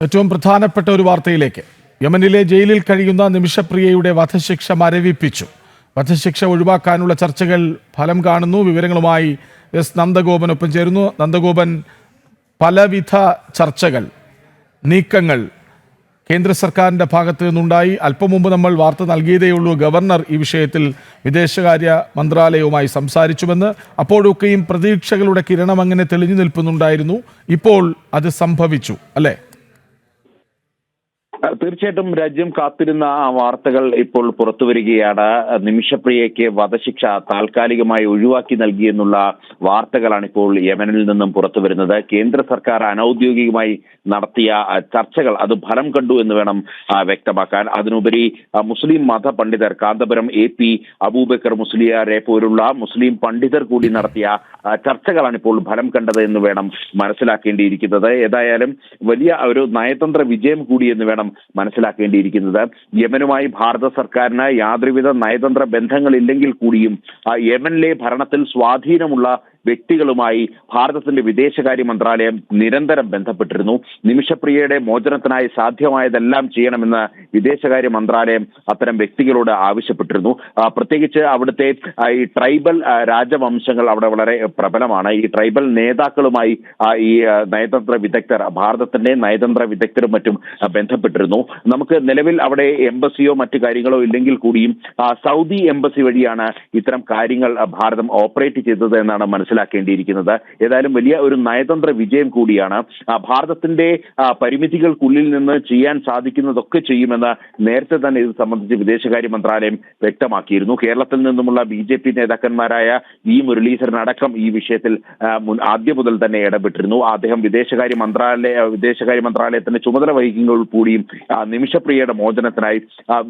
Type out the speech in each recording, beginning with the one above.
ഏറ്റവും പ്രധാനപ്പെട്ട ഒരു വാർത്തയിലേക്ക്. യമനിലെ ജയിലിൽ കഴിയുന്ന നിമിഷപ്രിയയുടെ വധശിക്ഷ മരവിപ്പിച്ചു. വധശിക്ഷ ഒഴിവാക്കാനുള്ള ചർച്ചകൾ ഫലം കാണുന്നു. വിവരങ്ങളുമായി എസ് നന്ദഗോപനൊപ്പം ചേരുന്നു. നന്ദഗോപൻ, പലവിധ ചർച്ചകൾ, നീക്കങ്ങൾ കേന്ദ്ര സർക്കാരിൻ്റെ ഭാഗത്തു നിന്നുണ്ടായി. അല്പം മുമ്പ് നമ്മൾ വാർത്ത നൽകിയതേയുള്ളൂ. ഗവർണർ ഈ വിഷയത്തിൽ വിദേശകാര്യ മന്ത്രാലയവുമായി സംസാരിച്ചുവെന്ന്. അപ്പോഴൊക്കെയും പ്രതീക്ഷകളുടെ കിരണം അങ്ങനെ തെളിഞ്ഞു നിൽക്കുന്നുണ്ടായിരുന്നു. ഇപ്പോൾ അത് സംഭവിച്ചു, അല്ലേ? തീർച്ചയായിട്ടും രാജ്യം കാത്തിരുന്ന ആ വാർത്തകൾ ഇപ്പോൾ പുറത്തു വരികയാണ്. നിമിഷപ്രിയയ്ക്ക് വധശിക്ഷ താൽക്കാലികമായി ഒഴിവാക്കി നൽകിയെന്നുള്ള വാർത്തകളാണ് ഇപ്പോൾ യമനിൽ നിന്നും പുറത്തു വരുന്നത്. കേന്ദ്ര സർക്കാർ അനൌദ്യോഗികമായി നടത്തിയ ചർച്ചകൾ അത് ഫലം കണ്ടു എന്ന് വേണം വ്യക്തമാക്കാൻ. അതിനുപരി മുസ്ലിം മത പണ്ഡിതർ, കാന്തപുരം AP അബൂബക്കർ മുസ്ലിയാരെ പോലുള്ള മുസ്ലിം പണ്ഡിതർ കൂടി നടത്തിയ ചർച്ചകളാണ് ഇപ്പോൾ ഫലം കണ്ടത് എന്ന് വേണം മനസ്സിലാക്കേണ്ടിയിരിക്കുന്നത്. ഏതായാലും വലിയ ഒരു നയതന്ത്ര വിജയം കൂടി എന്ന് വേണം മനസ്സിലാക്കേണ്ടിയിരിക്കുന്നത്. യമനുമായി ഭാരത സർക്കാരിന് യാതൊരുവിധ നയതന്ത്ര ബന്ധങ്ങളില്ലെങ്കിൽ കൂടിയും യമനിലെ ഭരണത്തിൽ സ്വാധീനമുള്ള വ്യക്തികളുമായി ഭാരതത്തിന്റെ വിദേശകാര്യ മന്ത്രാലയം നിരന്തരം ബന്ധപ്പെട്ടിരുന്നു. നിമിഷപ്രിയയുടെ മോചനത്തിനായി സാധ്യമായതെല്ലാം ചെയ്യണമെന്ന് വിദേശകാര്യ മന്ത്രാലയം അത്തരം വ്യക്തികളോട് ആവശ്യപ്പെട്ടിരുന്നു. പ്രത്യേകിച്ച് അവിടുത്തെ ഈ ട്രൈബൽ രാജവംശങ്ങൾ അവിടെ വളരെ പ്രബലമാണ്. ഈ ട്രൈബൽ നേതാക്കളുമായി ഈ നയതന്ത്ര വിദഗ്ധർ, ഭാരതത്തിന്റെ നയതന്ത്ര വിദഗ്ധരും മറ്റും ബന്ധപ്പെട്ടിരുന്നു. നമുക്ക് നിലവിൽ അവിടെ എംബസിയോ മറ്റു കാര്യങ്ങളോ ഇല്ലെങ്കിൽ കൂടിയും സൗദി എംബസി വഴിയാണ് ഇത്തരം കാര്യങ്ങൾ ഭാരതം ഓപ്പറേറ്റ് ചെയ്തത് എന്നാണ് മനസ്സിലാക്കേണ്ടിയിരിക്കുന്നത്. ഏതായാലും വലിയ ഒരു നയതന്ത്ര വിജയം കൂടിയാണ്. ഭാരതത്തിന്റെ പരിമിതികൾക്കുള്ളിൽ നിന്ന് ചെയ്യാൻ സാധിക്കുന്നതൊക്കെ ചെയ്യുമെന്ന് നേരത്തെ തന്നെ ഇത് സംബന്ധിച്ച് വിദേശകാര്യ മന്ത്രാലയം വ്യക്തമാക്കിയിരുന്നു. കേരളത്തിൽ നിന്നുമുള്ള BJP നേതാക്കന്മാരായ മുരളീധരൻ അടക്കം ഈ വിഷയത്തിൽ ആദ്യം മുതൽ തന്നെ ഇടപെട്ടിരുന്നു. അദ്ദേഹം വിദേശകാര്യ മന്ത്രാലയത്തിന്റെ ചുമതല വഹിക്കുമ്പോൾ കൂടിയും നിമിഷപ്രിയയുടെ മോചനത്തിനായി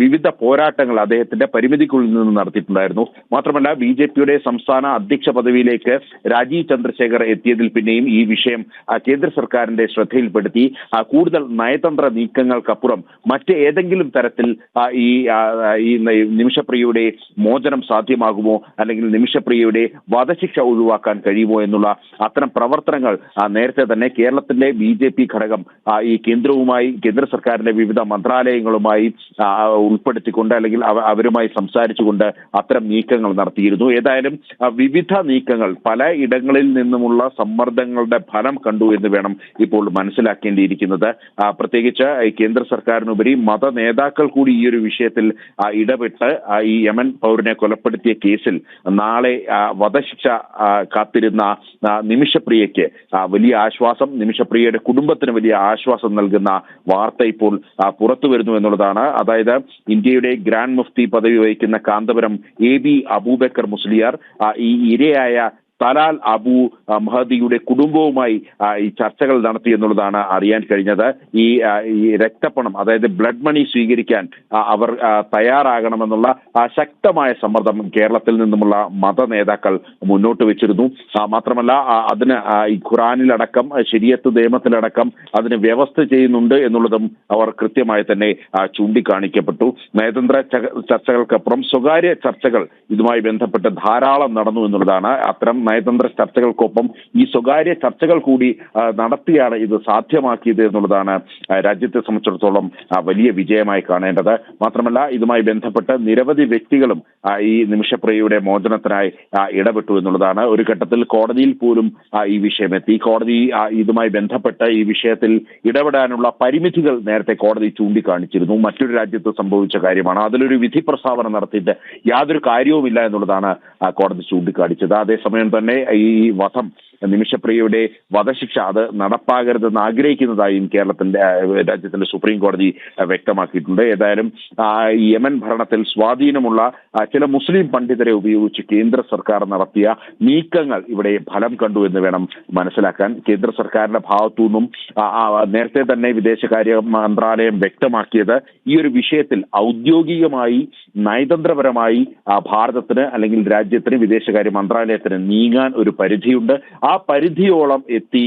വിവിധ പോരാട്ടങ്ങൾ അദ്ദേഹത്തിന്റെ പരിമിതിക്കുള്ളിൽ നിന്ന് നടത്തിയിട്ടുണ്ടായിരുന്നു. മാത്രമല്ല BJPയുടെ സംസ്ഥാന അധ്യക്ഷ പദവിയിലേക്ക് രാജീവ് ചന്ദ്രശേഖർ എത്തിയതിൽ പിന്നെയും ഈ വിഷയം കേന്ദ്ര സർക്കാരിന്റെ ശ്രദ്ധയിൽപ്പെടുത്തി കൂടുതൽ നയതന്ത്ര നീക്കങ്ങൾക്കപ്പുറം മറ്റേതെങ്കിലും തരത്തിൽ ഈ നിമിഷപ്രിയയുടെ മോചനം സാധ്യമാകുമോ, അല്ലെങ്കിൽ നിമിഷപ്രിയയുടെ വധശിക്ഷ ഒഴിവാക്കാൻ കഴിയുമോ എന്നുള്ള അത്തരം പ്രവർത്തനങ്ങൾ നേരത്തെ തന്നെ കേരളത്തിന്റെ BJP ഘടകം ഈ കേന്ദ്ര സർക്കാരിന്റെ വിവിധ മന്ത്രാലയങ്ങളുമായി ഉൾപ്പെടുത്തിക്കൊണ്ട് അല്ലെങ്കിൽ അവരുമായി സംസാരിച്ചുകൊണ്ട് അത്തരം നീക്കങ്ങൾ നടത്തിയിരുന്നു. ഏതായാലും വിവിധ നീക്കങ്ങൾ പല ഇടങ്ങളിൽ നിന്നുമുള്ള സമ്മർദ്ദങ്ങളുടെ ഫലം കണ്ടു എന്ന് വേണം ഇപ്പോൾ മനസ്സിലാക്കേണ്ടിയിരിക്കുന്നത്. പ്രത്യേകിച്ച് കേന്ദ്ര സർക്കാരിനുപരി മത നേതാക്കൾ കൂടി ഈ ഒരു വിഷയത്തിൽ ഇടപെട്ട് ഈ യമൻ പൗരനെ കൊലപ്പെടുത്തിയ കേസിൽ നാളെ വധശിക്ഷ കാത്തിരുന്ന നിമിഷപ്രിയയ്ക്ക് വലിയ ആശ്വാസം, നിമിഷപ്രിയയുടെ കുടുംബത്തിന് വലിയ ആശ്വാസം നൽകുന്ന വാർത്ത ഇപ്പോൾ പുറത്തു വരുന്നു എന്നുള്ളതാണ്. അതായത് ഇന്ത്യയുടെ ഗ്രാൻഡ് മുഫ്തി പദവി വഹിക്കുന്ന കാന്തപുരം AB അബൂബക്കർ മുസ്ലിയാർ ഈ ഇരയായ തലാൽ അബു മഹദിയുടെ കുടുംബവുമായി ഈ ചർച്ചകൾ നടത്തി എന്നുള്ളതാണ് അറിയാൻ കഴിഞ്ഞത്. ഈ രക്തപ്പണം, അതായത് ബ്ലഡ് മണി സ്വീകരിക്കാൻ അവർ തയ്യാറാകണമെന്നുള്ള ശക്തമായ സമ്മർദ്ദം കേരളത്തിൽ നിന്നുമുള്ള മത നേതാക്കൾ മുന്നോട്ട് വെച്ചിരുന്നു. മാത്രമല്ല അതിന് ഈ ഖുറാനിലടക്കം ശരീഅത്ത് നിയമത്തിലടക്കം അതിന് വ്യവസ്ഥ ചെയ്യുന്നുണ്ട് എന്നുള്ളതും അവർ കൃത്യമായി തന്നെ ചൂണ്ടിക്കാണിക്കപ്പെട്ടു. നയതന്ത്ര ചർച്ചകൾക്കപ്പുറം സ്വകാര്യ ചർച്ചകൾ ഇതുമായി ബന്ധപ്പെട്ട് ധാരാളം നടന്നു എന്നുള്ളതാണ്. അത്തരം നയതന്ത്ര ചർച്ചകൾക്കൊപ്പം ഈ സ്വകാര്യ ചർച്ചകൾ കൂടി നടത്തിയാണ് ഇത് സാധ്യമാക്കിയത് എന്നുള്ളതാണ് രാജ്യത്തെ സംബന്ധിച്ചിടത്തോളം വലിയ വിജയമായി കാണേണ്ടത്. മാത്രമല്ല ഇതുമായി ബന്ധപ്പെട്ട് നിരവധി വ്യക്തികളും ഈ നിമിഷപ്രിയയുടെ മോചനത്തിനായി ഇടപെട്ടു എന്നുള്ളതാണ്. ഒരു ഘട്ടത്തിൽ കോടതിയിൽ പോലും ഈ വിഷയമെത്തി. കോടതി ഇതുമായി ബന്ധപ്പെട്ട് ഈ വിഷയത്തിൽ ഇടപെടാനുള്ള പരിമിതികൾ നേരത്തെ കോടതി ചൂണ്ടിക്കാണിച്ചിരുന്നു. മറ്റൊരു രാജ്യത്ത് സംഭവിച്ച കാര്യമാണ്. അതിലൊരു വിധി പ്രസ്താവന നടത്തിയിട്ട് യാതൊരു കാര്യവുമില്ല എന്നുള്ളതാണ് കോടതി ചൂണ്ടിക്കാണിച്ചത്. അതേസമയം തന്നെ ഈ നിമിഷപ്രിയയുടെ വധശിക്ഷ അത് നടപ്പാകരുതെന്ന് ആഗ്രഹിക്കുന്നതായും രാജ്യത്തിന്റെ സുപ്രീം കോടതി വ്യക്തമാക്കിയിട്ടുണ്ട്. ഏതായാലും യമൻ ഭരണത്തിൽ സ്വാധീനമുള്ള ചില മുസ്ലിം പണ്ഡിതരെ ഉപയോഗിച്ച് കേന്ദ്ര സർക്കാർ നടത്തിയ നീക്കങ്ങൾ ഇവിടെ ഫലം കണ്ടു എന്ന് വേണം മനസ്സിലാക്കാൻ. കേന്ദ്ര സർക്കാരിന്റെ ഭാഗത്തു നിന്നും നേരത്തെ തന്നെ വിദേശകാര്യ മന്ത്രാലയം വ്യക്തമാക്കിയത് ഈ ഒരു വിഷയത്തിൽ ഔദ്യോഗികമായി നയതന്ത്രപരമായി ഭാരതത്തിന് അല്ലെങ്കിൽ രാജ്യത്തിന് വിദേശകാര്യ മന്ത്രാലയത്തിന് നീങ്ങാൻ ഒരു പരിധിയുണ്ട്. ആ പരിധിയോളം എത്തി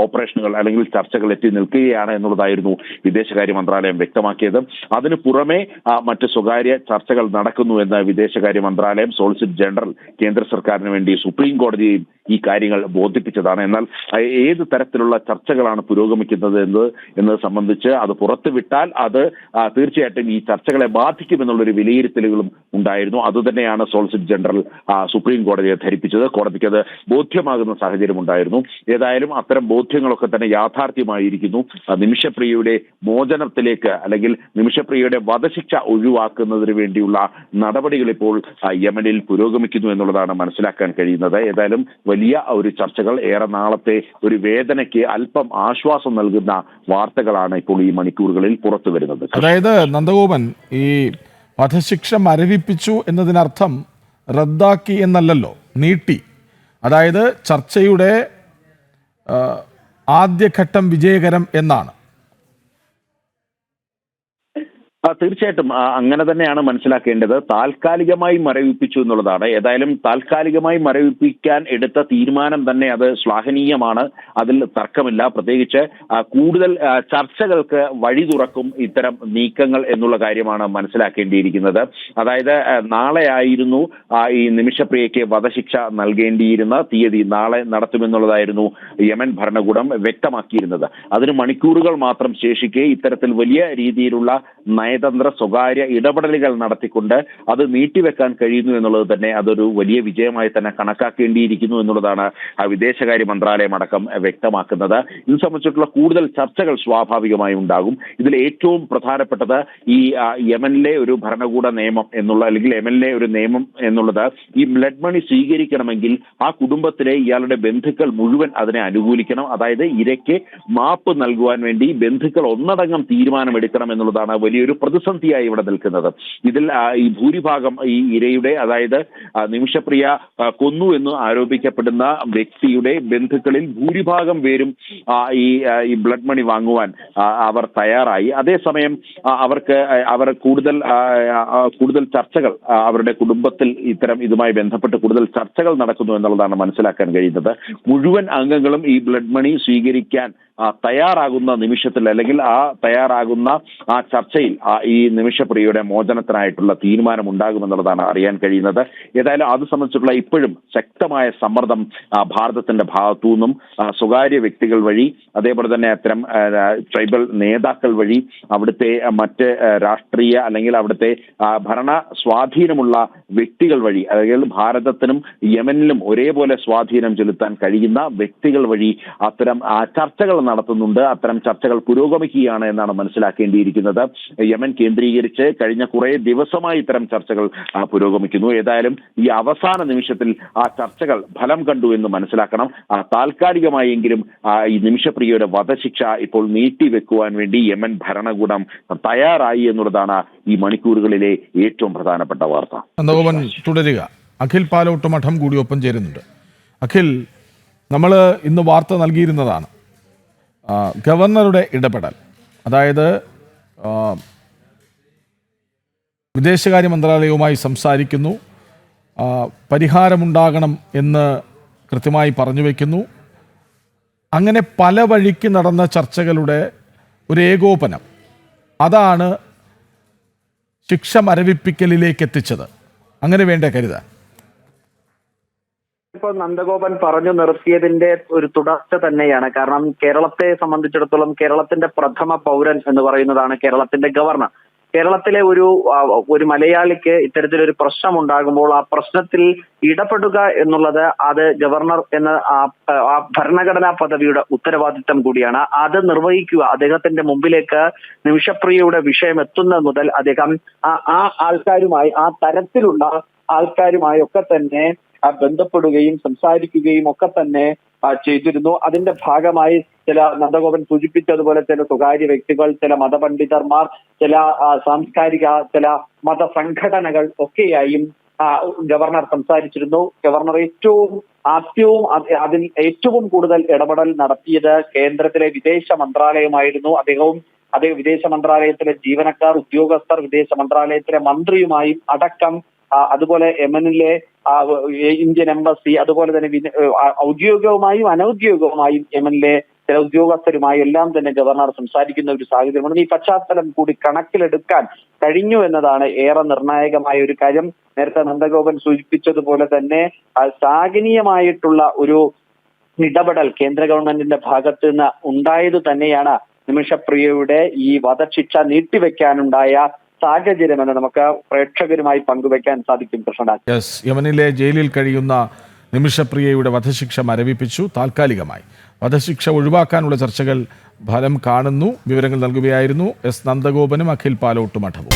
ഓപ്പറേഷനുകൾ അല്ലെങ്കിൽ ചർച്ചകൾ എത്തി നിൽക്കുകയാണ് എന്നുള്ളതായിരുന്നു വിദേശകാര്യ മന്ത്രാലയം വ്യക്തമാക്കിയത്. അതിനു പുറമെ മറ്റ് സ്വകാര്യ ചർച്ചകൾ നടക്കുന്നു എന്ന് വിദേശകാര്യ മന്ത്രാലയം സോളിസിറ്റർ ജനറൽ കേന്ദ്ര സർക്കാരിന് വേണ്ടി സുപ്രീം കോടതിയിൽ ഈ കാര്യങ്ങൾ ബോധിപ്പിച്ചതാണ്. എന്നാൽ ഏത് തരത്തിലുള്ള ചർച്ചകളാണ് പുരോഗമിക്കുന്നത് എന്നത് സംബന്ധിച്ച് അത് പുറത്തുവിട്ടാൽ അത് തീർച്ചയായിട്ടും ഈ ചർച്ചകളെ ബാധിക്കുമെന്നുള്ളൊരു വിലയിരുത്തലുകളും ഉണ്ടായിരുന്നു. അതുതന്നെയാണ് സോളിസിറ്റർ ജനറൽ സുപ്രീം കോടതിയെ ധരിപ്പിച്ചത്. കോടതിക്ക് അത് ബോധ്യമാകുന്ന സാഹചര്യം ഉണ്ടായിരുന്നു. ഏതായാലും അത്തരം ബോധ്യങ്ങളൊക്കെ തന്നെ യാഥാർത്ഥ്യമായിരിക്കുന്നു. നിമിഷപ്രിയയുടെ മോചനത്തിലേക്ക് അല്ലെങ്കിൽ നിമിഷപ്രിയയുടെ വധശിക്ഷ ഒഴിവാക്കുന്നതിന് വേണ്ടിയുള്ള നടപടികൾ ഇപ്പോൾ യമനിൽ പുരോഗമിക്കുന്നു എന്നുള്ളതാണ് മനസ്സിലാക്കാൻ കഴിയുന്നത്. ഏതായാലും വലിയ ഒരു ചർച്ചകൾ, ഏറെ നാളത്തെ ഒരു വേദനയ്ക്ക് അല്പം ആശ്വാസം നൽകുന്ന വാർത്തകളാണ് ഇപ്പോൾ ഈ മണിക്കൂറുകളിൽ പുറത്തു വരുന്നത്. അതായത് നന്ദഗോപൻ, ഈ വധശിക്ഷ മരവിപ്പിച്ചു എന്നതിനർത്ഥം റദ്ദാക്കി എന്നല്ലല്ലോ, നീട്ടി. അതായത് ചർച്ചയുടെ ആദ്യഘട്ടം വിജയകരം എന്നാണ്. തീർച്ചയായിട്ടും അങ്ങനെ തന്നെയാണ് മനസ്സിലാക്കേണ്ടത്. താൽക്കാലികമായി മരവിപ്പിച്ചു എന്നുള്ളതാണ്. ഏതായാലും താൽക്കാലികമായി മരവിപ്പിക്കാൻ എടുത്ത തീരുമാനം തന്നെ അത് ശ്ലാഘനീയമാണ്, അതിൽ തർക്കമില്ല. പ്രത്യേകിച്ച് കൂടുതൽ ചർച്ചകൾക്ക് വഴി തുറക്കും ഇത്തരം നീക്കങ്ങൾ എന്നുള്ള കാര്യമാണ് മനസ്സിലാക്കേണ്ടിയിരിക്കുന്നത്. അതായത് നാളെ ആയിരുന്നു ഈ നിമിഷപ്രിയയ്ക്ക് വധശിക്ഷ നൽകേണ്ടിയിരുന്ന തീയതി, നാളെ നടത്തുമെന്നുള്ളതായിരുന്നു യമൻ ഭരണകൂടം വ്യക്തമാക്കിയിരുന്നത്. അതിന് മണിക്കൂറുകൾ മാത്രം ശേഷിക്കെ ഇത്തരത്തിൽ വലിയ രീതിയിലുള്ള നയതന്ത്ര സ്വകാര്യ ഇടപെടലുകൾ നടത്തിക്കൊണ്ട് അത് നീട്ടിവെക്കാൻ കഴിയുന്നു എന്നുള്ളത് തന്നെ അതൊരു വലിയ വിജയമായി തന്നെ കണക്കാക്കേണ്ടിയിരിക്കുന്നു എന്നുള്ളതാണ് വിദേശകാര്യ മന്ത്രാലയം അടക്കം വ്യക്തമാക്കുന്നത്. ഇത് സംബന്ധിച്ചിട്ടുള്ള കൂടുതൽ ചർച്ചകൾ സ്വാഭാവികമായി ഉണ്ടാകും. ഇതിൽ ഏറ്റവും പ്രധാനപ്പെട്ടത് ഈ യമനിലെ ഒരു ഭരണകൂട നിയമം എന്നുള്ള, അല്ലെങ്കിൽ യമനിലെ ഒരു നിയമം എന്നുള്ളത്, ഈ ബ്ലഡ് മണി സ്വീകരിക്കണമെങ്കിൽ ആ കുടുംബത്തിലെ ഇയാളുടെ ബന്ധുക്കൾ മുഴുവൻ അതിനെ അനുകൂലിക്കണം. അതായത് ഇരയ്ക്ക് മാപ്പ് നൽകുവാൻ വേണ്ടി ബന്ധുക്കൾ ഒന്നടങ്കം തീരുമാനമെടുക്കണം എന്നുള്ളതാണ് വലിയൊരു പ്രതിസന്ധിയായി ഇവിടെ നിൽക്കുന്നത്. ഇതിൽ ഈ ഭൂരിഭാഗം ഈ ഇരയുടെ, അതായത് നിമിഷപ്രിയ കൊന്നു എന്ന് ആരോപിക്കപ്പെടുന്ന വ്യക്തിയുടെ ബന്ധുക്കളിൽ ഭൂരിഭാഗം പേരും ഈ ബ്ലഡ് മണി വാങ്ങുവാൻ അവർ തയ്യാറായി. അതേസമയം അവർ കൂടുതൽ ചർച്ചകൾ അവരുടെ കുടുംബത്തിൽ ഇതുമായി ബന്ധപ്പെട്ട് കൂടുതൽ ചർച്ചകൾ നടക്കുന്നു എന്നുള്ളതാണ് മനസ്സിലാക്കാൻ കഴിയുന്നത്. മുഴുവൻ അംഗങ്ങളും ഈ ബ്ലഡ് മണി സ്വീകരിക്കാൻ തയ്യാറാകുന്ന നിമിഷത്തിൽ, അല്ലെങ്കിൽ തയ്യാറാകുന്ന ആ ചർച്ചയിൽ ഈ നിമിഷപ്രിയയുടെ മോചനത്തിനായിട്ടുള്ള തീരുമാനം ഉണ്ടാകുമെന്നുള്ളതാണ് അറിയാൻ കഴിയുന്നത്. ഏതായാലും അത് സംബന്ധിച്ചിട്ടുള്ള ഇപ്പോഴും ശക്തമായ സമ്മർദ്ദം ഭാരതത്തിന്റെ ഭാഗത്തു നിന്നും സ്വകാര്യ വ്യക്തികൾ വഴി, അതേപോലെ തന്നെ അത്തരം ട്രൈബൽ നേതാക്കൾ വഴി, അവിടുത്തെ മറ്റ് രാഷ്ട്രീയ അല്ലെങ്കിൽ അവിടുത്തെ ഭരണ സ്വാധീനമുള്ള വ്യക്തികൾ വഴി, അല്ലെങ്കിൽ ഭാരതത്തിനും യമനിലും ഒരേപോലെ സ്വാധീനം ചെലുത്താൻ കഴിയുന്ന വ്യക്തികൾ വഴി അത്തരം ചർച്ചകൾ നടത്തുന്നുണ്ട്. അത്തരം ചർച്ചകൾ പുരോഗമിക്കുകയാണ് എന്നാണ് മനസ്സിലാക്കേണ്ടിയിരിക്കുന്നത്. യമൻ കേന്ദ്രീകരിച്ച് കഴിഞ്ഞ കുറെ ദിവസമായി ഇത്തരം ചർച്ചകൾ പുരോഗമിക്കുന്നു. ഏതായാലും ഈ അവസാന നിമിഷത്തിൽ ആ ചർച്ചകൾ ഫലം കണ്ടു എന്ന് മനസ്സിലാക്കണം. താൽക്കാലികമായെങ്കിലും ഈ നിമിഷപ്രിയയുടെ വധശിക്ഷ ഇപ്പോൾ നീട്ടിവെക്കുവാൻ വേണ്ടി യമൻ ഭരണകൂടം തയ്യാറായി എന്നുള്ളതാണ് ഈ മണിക്കൂറുകളിലെ ഏറ്റവും പ്രധാനപ്പെട്ട വാർത്ത. നന്ദഗോപൻ തുടരുക. അഖിൽ പാലോട്ട് മഠം കൂടി ഒപ്പം ചേരുന്നുണ്ട്. അഖിൽ, നമ്മൾ ഇന്ന് വാർത്ത നൽകിയിരുന്നതാണ് ഗവർണറുടെ ഇടപെടൽ. അതായത് വിദേശകാര്യ മന്ത്രാലയവുമായി സംസാരിക്കുന്നു, പരിഹാരമുണ്ടാകണം എന്ന് കൃത്യമായി പറഞ്ഞു വയ്ക്കുന്നു. അങ്ങനെ പല വഴിക്ക് നടന്ന ചർച്ചകളുടെ ഒരു ഏകോപനം, അതാണ് ശിക്ഷ മരവിപ്പിക്കലിലേക്ക് എത്തിച്ചത്. അങ്ങനെ വേണ്ടേ കരുതാൻ? ഇപ്പോൾ നന്ദഗോപൻ പറഞ്ഞു നിർത്തിയതിന്റെ ഒരു തുടർച്ച തന്നെയാണ്. കാരണം കേരളത്തെ സംബന്ധിച്ചിടത്തോളം കേരളത്തിന്റെ പ്രഥമ പൗരൻ എന്ന് പറയുന്നതാണ് കേരളത്തിന്റെ ഗവർണർ. കേരളത്തിലെ ഒരു മലയാളിക്ക് ഇത്തരത്തിലൊരു പ്രശ്നം ഉണ്ടാകുമ്പോൾ ആ പ്രശ്നത്തിൽ ഇടപെടുക എന്നുള്ളത് അത് ഗവർണർ എന്ന ആ ഭരണഘടനാ പദവിയുടെ ഉത്തരവാദിത്തം കൂടിയാണ്. അത് നിർവഹിക്കുക, അദ്ദേഹത്തിന്റെ മുമ്പിലേക്ക് നിമിഷപ്രിയയുടെ വിഷയം എത്തുന്നത് മുതൽ അദ്ദേഹം ആ ആൾക്കാരുമായി, ആ തരത്തിലുള്ള ആൾക്കാരുമായി ഒക്കെ തന്നെ ബന്ധപ്പെടുകയും സംസാരിക്കുകയും ഒക്കെ തന്നെ ചെയ്തിരുന്നു. അതിന്റെ ഭാഗമായി ചില നന്ദഗോപൻ സൂചിപ്പിച്ചതുപോലെ ചില സ്വകാര്യ വ്യക്തികൾ, ചില മതപണ്ഡിതന്മാർ, ചില സാംസ്കാരിക, ചില മതസംഘടനകൾ ഒക്കെയായും ഗവർണർ സംസാരിച്ചിരുന്നു. ഗവർണർ ആദ്യവും അതിൽ ഏറ്റവും കൂടുതൽ ഇടപെടൽ നടത്തിയത് കേന്ദ്രത്തിലെ വിദേശ മന്ത്രാലയമായിരുന്നു. അദ്ദേഹം വിദേശ മന്ത്രാലയത്തിലെ ജീവനക്കാർ, ഉദ്യോഗസ്ഥർ, വിദേശ മന്ത്രാലയത്തിലെ മന്ത്രിയുമായും അടക്കം, അതുപോലെ യമനിലെ ഇന്ത്യൻ എംബസി, അതുപോലെ തന്നെ ഔദ്യോഗികവുമായും അനൌദ്യോഗികവുമായും യമനിലെ ചില ഉദ്യോഗസ്ഥരുമായി എല്ലാം തന്നെ ഗവർണർ സംസാരിക്കുന്ന ഒരു സാഹചര്യമാണ്. ഈ പശ്ചാത്തലം കൂടി കണക്കിലെടുക്കാൻ കഴിഞ്ഞു എന്നതാണ് ഏറെ നിർണായകമായ ഒരു കാര്യം. നേരത്തെ നന്ദഗോപൻ സൂചിപ്പിച്ചതുപോലെ തന്നെ ശ്ലാഘനീയമായിട്ടുള്ള ഒരു ഇടപെടൽ കേന്ദ്ര ഗവൺമെന്റിന്റെ ഭാഗത്ത് നിന്ന് ഉണ്ടായത് തന്നെയാണ് നിമിഷപ്രിയയുടെ ഈ വധശിക്ഷ നീട്ടിവെക്കാനുണ്ടായ സാഹചര്യമെന്ന് നമുക്ക് പ്രേക്ഷകരുമായി പങ്കുവെക്കാൻ സാധിക്കും. കൃഷ്ണദാസ്, യെസ്, യമനിലെ ജയിലിൽ കഴിയുന്ന നിമിഷപ്രിയയുടെ വധശിക്ഷ മരവിപ്പിച്ചു. താൽക്കാലികമായി വധശിക്ഷ ഒഴിവാക്കാനുള്ള ചർച്ചകൾ ഫലം കാണുന്നു. വിവരങ്ങൾ നൽകുകയായിരുന്നു എസ് നന്ദഗോപനും അഖിൽ പാലോട്ടുമഠവും.